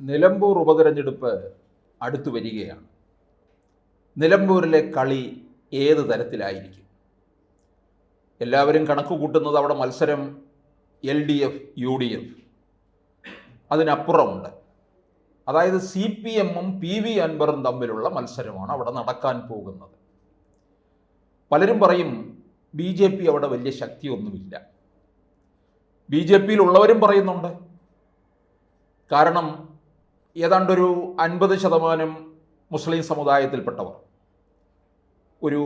നിലമ്പൂർ ഉപതെരഞ്ഞെടുപ്പ് അടുത്തു വരികയാണ്. നിലമ്പൂരിലെ കളി ഏത് തരത്തിലായിരിക്കും? എല്ലാവരും കണക്ക് കൂട്ടുന്നത് അവിടെ മത്സരം LDF UDF അതിനപ്പുറമുണ്ട്. അതായത് CPM-ഉം PV അൻവറും തമ്മിലുള്ള മത്സരമാണ് അവിടെ നടക്കാൻ പോകുന്നത്. പലരും പറയും BJP അവിടെ വലിയ ശക്തിയൊന്നുമില്ല. BJP-യിലുള്ളവരും പറയുന്നുണ്ട്. കാരണം ഏതാണ്ടൊരു 50% മുസ്ലിം സമുദായത്തിൽപ്പെട്ടവർ, ഒരു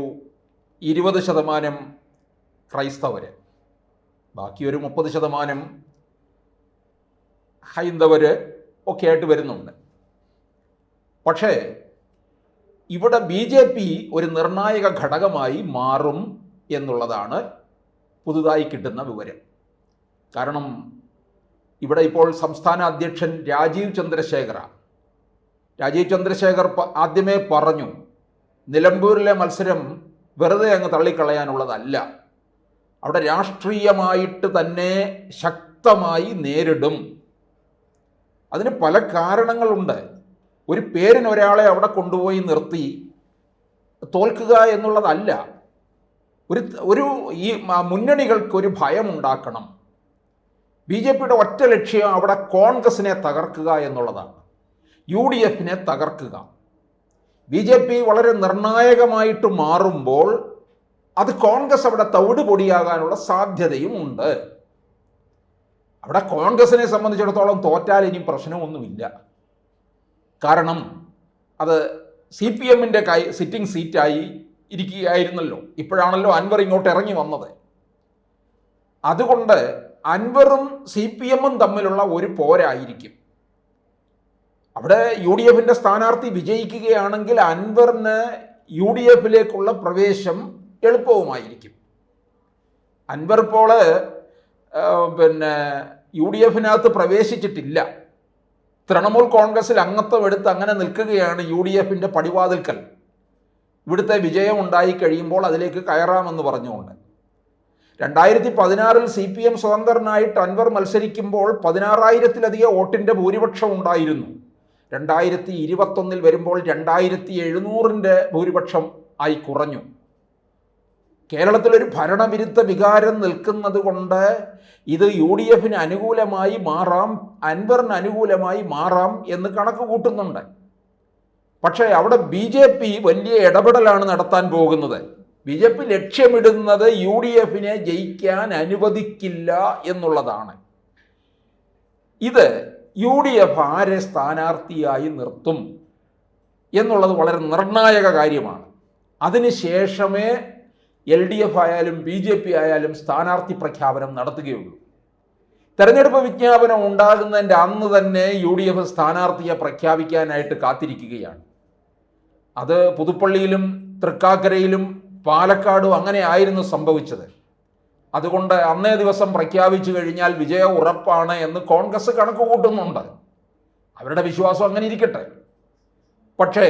20% ക്രൈസ്തവർ, ബാക്കി ഒരു 30% ഹൈന്ദവർ ഒക്കെ ആയിട്ട് വരുന്നുണ്ട്. പക്ഷേ ഇവിടെ BJP ഒരു നിർണായക ഘടകമായി മാറും എന്നുള്ളതാണ് പുതുതായി കിട്ടുന്ന വിവരം. കാരണം ഇവിടെ ഇപ്പോൾ സംസ്ഥാന അധ്യക്ഷൻ രാജീവ് ചന്ദ്രശേഖർ ആദ്യമേ പറഞ്ഞു, നിലമ്പൂരിലെ മത്സരം വെറുതെ അങ്ങ് തള്ളിക്കളയാനുള്ളതല്ല, അവിടെ രാഷ്ട്രീയമായിട്ട് തന്നെ ശക്തമായി നേരിടും. അതിന് പല കാരണങ്ങളുണ്ട്. ഒരു പേരിന് ഒരാളെ അവിടെ കൊണ്ടുപോയി നിർത്തി തോൽക്കുക എന്നുള്ളതല്ല. ഒരു ഈ മുന്നണികൾക്കൊരു ഭയമുണ്ടാക്കണം. BJP-യുടെ ഒറ്റ ലക്ഷ്യം അവിടെ കോൺഗ്രസിനെ തകർക്കുക എന്നുള്ളതാണ്, UDF-നെ തകർക്കുക. BJP വളരെ നിർണായകമായിട്ട് മാറുമ്പോൾ അത് കോൺഗ്രസ് അവിടെ തവിട് പൊടിയാകാനുള്ള സാധ്യതയും ഉണ്ട്. അവിടെ കോൺഗ്രസിനെ സംബന്ധിച്ചിടത്തോളം തോറ്റാൽ ഇനി പ്രശ്നമൊന്നുമില്ല. കാരണം അത് CPM-ൻ്റെ സിറ്റിംഗ് സീറ്റായി ഇരിക്കുകയായിരുന്നല്ലോ. ഇപ്പോഴാണല്ലോ അൻവർ ഇങ്ങോട്ട് ഇറങ്ങി വന്നത്. അതുകൊണ്ട് അൻവറും CPM-ഉം തമ്മിലുള്ള ഒരു പോരായിരിക്കും. അവിടെ UDF-ൻ്റെ സ്ഥാനാർത്ഥി വിജയിക്കുകയാണെങ്കിൽ അൻവറിന് UDF-ലേക്കുള്ള പ്രവേശം എളുപ്പവുമായിരിക്കും. അൻവർ ഇപ്പോൾ UDF-നകത്ത് പ്രവേശിച്ചിട്ടില്ല. തൃണമൂൽ കോൺഗ്രസിൽ അംഗത്വം എടുത്ത് അങ്ങനെ നിൽക്കുകയാണ് UDF-ൻ്റെ പടിവാതിൽക്കൽ. ഇവിടുത്തെ വിജയം ഉണ്ടായി കഴിയുമ്പോൾ അതിലേക്ക് കയറാമെന്ന് പറഞ്ഞുകൊണ്ട് 2016-ൽ CPM സ്വതന്ത്രനായിട്ട് അൻവർ മത്സരിക്കുമ്പോൾ 16,000-ലധികം വോട്ടിൻ്റെ ഭൂരിപക്ഷം ഉണ്ടായിരുന്നു. 2021-ൽ വരുമ്പോൾ 2,700-ൻ്റെ ഭൂരിപക്ഷം ആയി കുറഞ്ഞു. കേരളത്തിലൊരു ഭരണവിരുദ്ധ വികാരം നിൽക്കുന്നത് കൊണ്ട് ഇത് UDF-ന് അനുകൂലമായി മാറാം, അൻവറിന് അനുകൂലമായി മാറാം എന്ന് കണക്ക് കൂട്ടുന്നുണ്ട്. പക്ഷേ അവിടെ BJP വലിയ ഇടപെടലാണ് നടത്താൻ പോകുന്നത്. BJP ലക്ഷ്യമിടുന്നത് UDF-നെ ജയിക്കാൻ അനുവദിക്കില്ല എന്നുള്ളതാണ്. ഇത് UDF ആരെ സ്ഥാനാർത്ഥിയായി നിർത്തും എന്നുള്ളത് വളരെ നിർണായക കാര്യമാണ്. അതിനുശേഷമേ LDF ആയാലും BJP ആയാലും സ്ഥാനാർത്ഥി പ്രഖ്യാപനം നടത്തുകയുള്ളൂ. തെരഞ്ഞെടുപ്പ് വിജ്ഞാപനം ഉണ്ടാകുന്നതിൻ്റെ അന്ന് തന്നെ UDF സ്ഥാനാർത്ഥിയെ പ്രഖ്യാപിക്കാനായിട്ട് കാത്തിരിക്കുകയാണ്. അത് പുതുപ്പള്ളിയിലും തൃക്കാക്കരയിലും പാലക്കാടും അങ്ങനെ ആയിരുന്നു സംഭവിച്ചത്. അതുകൊണ്ട് അന്നേ ദിവസം പ്രഖ്യാപിച്ചു കഴിഞ്ഞാൽ വിജയം ഉറപ്പാണ് എന്ന് കോൺഗ്രസ് കണക്ക് കൂട്ടുന്നുണ്ട്. അവരുടെ വിശ്വാസം അങ്ങനെ ഇരിക്കട്ടെ. പക്ഷേ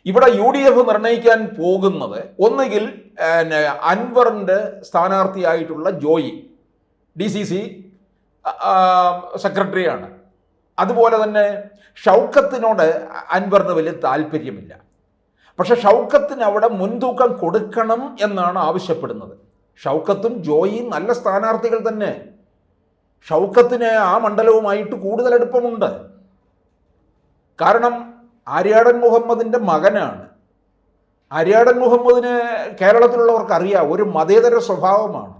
ഇവിടെ UDF നിർണ്ണയിക്കാൻ പോകുന്നത് ഒന്നുകിൽ അൻവറിൻ്റെ സ്ഥാനാർത്ഥിയായിട്ടുള്ള ജോയി DCC സെക്രട്ടറിയാണ്. അതുപോലെ തന്നെ ഷൗക്കത്തിനോട് അൻവറിന് വലിയ താല്പര്യമില്ല. പക്ഷെ ഷൗക്കത്തിന് അവിടെ മുൻതൂക്കം കൊടുക്കണം എന്നാണ് ആവശ്യപ്പെടുന്നത്. ഷൗക്കത്തും ജോയിയും നല്ല സ്ഥാനാർത്ഥികൾ തന്നെ. ഷൗക്കത്തിന് ആ മണ്ഡലവുമായിട്ട് കൂടുതൽ അടുപ്പമുണ്ട്. കാരണം ആര്യാടൻ മുഹമ്മദിൻ്റെ മകനാണ്. ആര്യാടൻ മുഹമ്മദിന് കേരളത്തിലുള്ളവർക്ക് അറിയാം, ഒരു മതേതര സ്വഭാവമാണ്.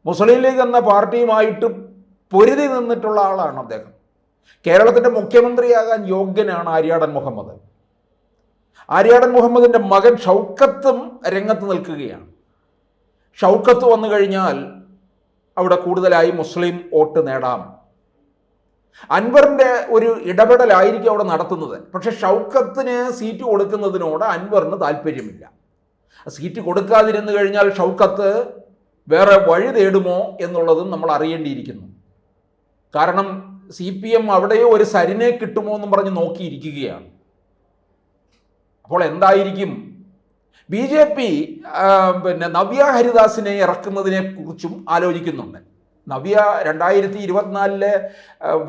മുസ്ലിം ലീഗ് എന്ന പാർട്ടിയുമായിട്ട് പൊരുതി നിന്നിട്ടുള്ള ആളാണ് അദ്ദേഹം. കേരളത്തിൻ്റെ മുഖ്യമന്ത്രിയാകാൻ യോഗ്യനാണ് ആര്യാടൻ മുഹമ്മദ്. ആര്യാടൻ മുഹമ്മദിൻ്റെ മകൻ ഷൗക്കത്തും രംഗത്ത് നിൽക്കുകയാണ്. ഷൗക്കത്ത് വന്നു കഴിഞ്ഞാൽ അവിടെ കൂടുതലായി മുസ്ലിം വോട്ട് നേടാം. അൻവറിൻ്റെ ഒരു ഇടപെടലായിരിക്കും അവിടെ നടത്തുന്നത്. പക്ഷെ ഷൗക്കത്തിന് സീറ്റ് കൊടുക്കുന്നതിനോട് അൻവറിന് താല്പര്യമില്ല. സീറ്റ് കൊടുക്കാതിരുന്നു കഴിഞ്ഞാൽ ഷൗക്കത്ത് വേറെ വഴി തേടുമോ എന്നുള്ളതും നമ്മൾ അറിയേണ്ടിയിരിക്കുന്നു. കാരണം CPM അവിടെയോ ഒരു സരിനെ കിട്ടുമോ എന്നും പറഞ്ഞ് നോക്കിയിരിക്കുകയാണ്. അപ്പോൾ എന്തായിരിക്കും? BJP നവ്യ ഹരിദാസിനെ ഇറക്കുന്നതിനെ കുറിച്ചും ആലോചിക്കുന്നുണ്ട്. നവ്യ 2024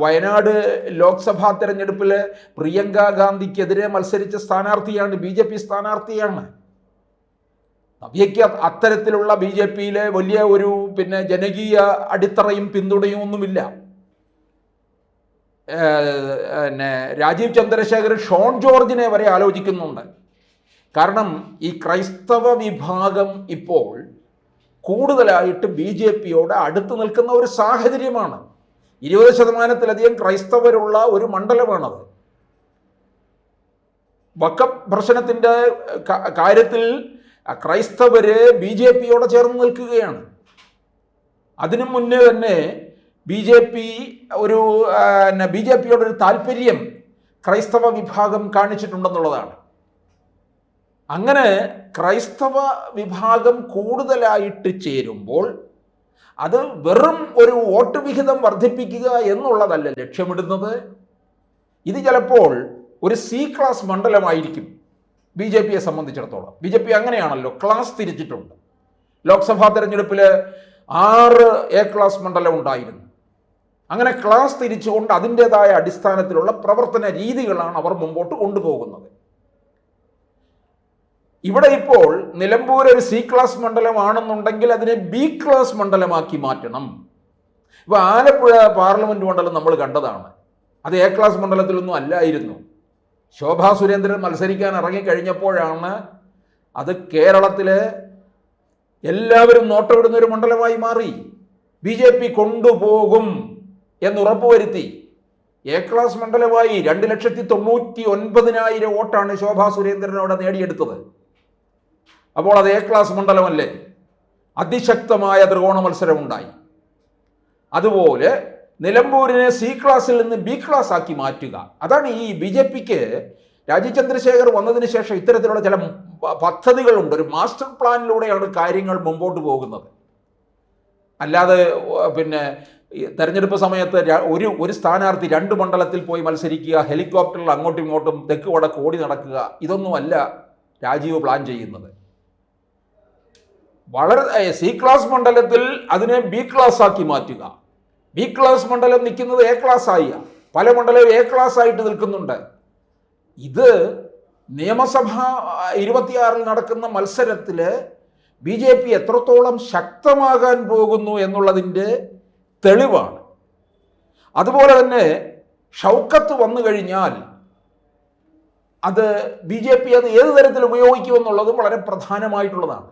വയനാട് ലോക്സഭാ തെരഞ്ഞെടുപ്പിൽ പ്രിയങ്ക ഗാന്ധിക്കെതിരെ മത്സരിച്ച സ്ഥാനാർത്ഥിയാണ്, BJP സ്ഥാനാർത്ഥിയാണ്. നവ്യയ്ക്ക് അത്തരത്തിലുള്ള BJPയിലെ വലിയ ഒരു ജനകീയ അടിത്തറയും പിന്തുണയും ഒന്നുമില്ല. രാജീവ് ചന്ദ്രശേഖർ ഷോൺ ജോർജിനെ വരെ ആലോചിക്കുന്നുണ്ട്. കാരണം ഈ ക്രൈസ്തവ വിഭാഗം ഇപ്പോൾ കൂടുതലായിട്ട് BJPയോട് അടുത്ത് നിൽക്കുന്ന ഒരു സാഹചര്യമാണ്. 20% ക്രൈസ്തവരുള്ള ഒരു മണ്ഡലമാണത്. വഖഫ് പ്രശ്നത്തിൻ്റെ കാര്യത്തിൽ ക്രൈസ്തവര് BJPയോട് ചേർന്ന് നിൽക്കുകയാണ്. അതിനു മുന്നേ തന്നെ BJPയോടൊരു താല്പര്യം ക്രൈസ്തവ വിഭാഗം കാണിച്ചിട്ടുണ്ടെന്നുള്ളതാണ്. അങ്ങനെ ക്രൈസ്തവ വിഭാഗം കൂടുതലായിട്ട് ചേരുമ്പോൾ അത് വെറും ഒരു വോട്ട് വിഹിതം വർദ്ധിപ്പിക്കുക എന്നുള്ളതല്ല ലക്ഷ്യമിടുന്നത്. ഇത് ചിലപ്പോൾ ഒരു C ക്ലാസ് മണ്ഡലമായിരിക്കും BJPയെ സംബന്ധിച്ചിടത്തോളം. BJP അങ്ങനെയാണല്ലോ, ക്ലാസ് തിരിച്ചിട്ടുണ്ട്. ലോക്സഭാ തെരഞ്ഞെടുപ്പിൽ 6 A ക്ലാസ് മണ്ഡലം ഉണ്ടായിരുന്നു. അങ്ങനെ ക്ലാസ് തിരിച്ചുകൊണ്ട് അതിൻ്റെതായ അടിസ്ഥാനത്തിലുള്ള പ്രവർത്തന രീതികളാണ് അവർ മുമ്പോട്ട് കൊണ്ടുപോകുന്നത്. ഇവിടെ ഇപ്പോൾ നിലമ്പൂർ ഒരു C ക്ലാസ് മണ്ഡലമാണെന്നുണ്ടെങ്കിൽ അതിനെ B ക്ലാസ് മണ്ഡലമാക്കി മാറ്റണം. ഇപ്പോൾ ആലപ്പുഴ പാർലമെൻറ്റ് മണ്ഡലം നമ്മൾ കണ്ടതാണ്. അത് A ക്ലാസ് മണ്ഡലത്തിലൊന്നും അല്ലായിരുന്നു. ശോഭാ സുരേന്ദ്രൻ മത്സരിക്കാൻ ഇറങ്ങിക്കഴിഞ്ഞപ്പോഴാണ് അത് കേരളത്തിലെ എല്ലാവരും നോട്ടമിടുന്ന ഒരു മണ്ഡലമായി മാറി. BJP കൊണ്ടുപോകും എന്നുറപ്പുവരുത്തി A ക്ലാസ് മണ്ഡലമായി 2,99,000 വോട്ടാണ് ശോഭാ സുരേന്ദ്രൻ അവിടെ നേടിയെടുത്തത്. അപ്പോൾ അത് A ക്ലാസ് മണ്ഡലമല്ലേ? അതിശക്തമായ ത്രികോണ മത്സരമുണ്ടായി. അതുപോലെ നിലമ്പൂരിനെ C ക്ലാസ്സിൽ നിന്ന് B ക്ലാസ് ആക്കി മാറ്റുക. അതാണ് ഈ BJPക്ക് രാജീവ് ചന്ദ്രശേഖർ വന്നതിന് ശേഷം ഇത്തരത്തിലുള്ള ചില പദ്ധതികളുണ്ട്. ഒരു മാസ്റ്റർ പ്ലാനിലൂടെയാണ് കാര്യങ്ങൾ മുമ്പോട്ട് പോകുന്നത്. അല്ലാതെ തെരഞ്ഞെടുപ്പ് സമയത്ത് ഒരു സ്ഥാനാർത്ഥി 2 മണ്ഡലത്തിൽ പോയി മത്സരിക്കുക, ഹെലികോപ്റ്ററിൽ അങ്ങോട്ടും ഇങ്ങോട്ടും തെക്ക് വടക്ക് ഓടി നടക്കുക, ഇതൊന്നുമല്ല രാജീവ് പ്ലാൻ ചെയ്യുന്നത്. വളരെ C ക്ലാസ് മണ്ഡലത്തിൽ അതിനെ B ക്ലാസ് ആക്കി മാറ്റുക. B ക്ലാസ് മണ്ഡലം നിൽക്കുന്നത് A ക്ലാസ് ആയി, പല മണ്ഡലവും A ക്ലാസ് ആയിട്ട് നിൽക്കുന്നുണ്ട്. ഇത് നിയമസഭ 26 നടക്കുന്ന മത്സരത്തിൽ BJP എത്രത്തോളം ശക്തമാകാൻ പോകുന്നു എന്നുള്ളതിൻ്റെ തെളിവാണ്. അതുപോലെ തന്നെ ഷൗക്കത്ത് വന്നു കഴിഞ്ഞാൽ അത് BJP അത് ഏത് തരത്തിൽ ഉപയോഗിക്കുമെന്നുള്ളതും വളരെ പ്രധാനമായിട്ടുള്ളതാണ്.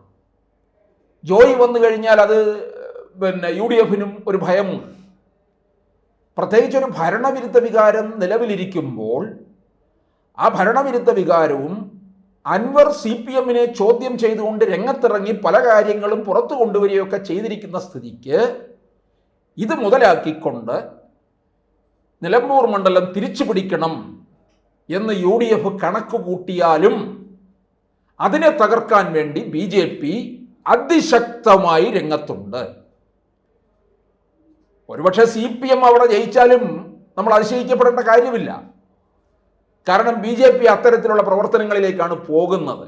ജോയി വന്നു കഴിഞ്ഞാൽ അത് UDFനും ഒരു ഭയമുണ്ട്. പ്രത്യേകിച്ചൊരു ഭരണവിരുദ്ധ വികാരം നിലവിലിരിക്കുമ്പോൾ ആ ഭരണവിരുദ്ധ വികാരവും അൻവർ CPMനെ ചോദ്യം ചെയ്തുകൊണ്ട് രംഗത്തിറങ്ങി പല കാര്യങ്ങളും പുറത്തു കൊണ്ടുവരികയൊക്കെ ചെയ്തിരിക്കുന്ന സ്ഥിതിക്ക് ഇത് മുതലാക്കിക്കൊണ്ട് നിലമ്പൂർ മണ്ഡലം തിരിച്ചു പിടിക്കണം എന്ന് UDF കണക്ക് കൂട്ടിയാലും അതിനെ തകർക്കാൻ വേണ്ടി BJP അതിശക്തമായി രംഗത്തുണ്ട്. ഒരുപക്ഷെ CPM അവിടെ ജയിച്ചാലും നമ്മൾ അതിശയിക്കപ്പെടേണ്ട കാര്യമില്ല. കാരണം BJP അത്തരത്തിലുള്ള പ്രവർത്തനങ്ങളിലേക്കാണ് പോകുന്നത്.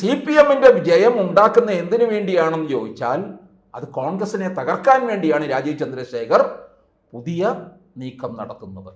CPMന്റെ വിജയം ഉണ്ടാക്കുന്ന എന്തിനു വേണ്ടിയാണെന്ന് ചോദിച്ചാൽ അത് കോൺഗ്രസിനെ തകർക്കാൻ വേണ്ടിയാണ് രാജീവ് ചന്ദ്രശേഖർ പുതിയ നീക്കം നടത്തുന്നത്.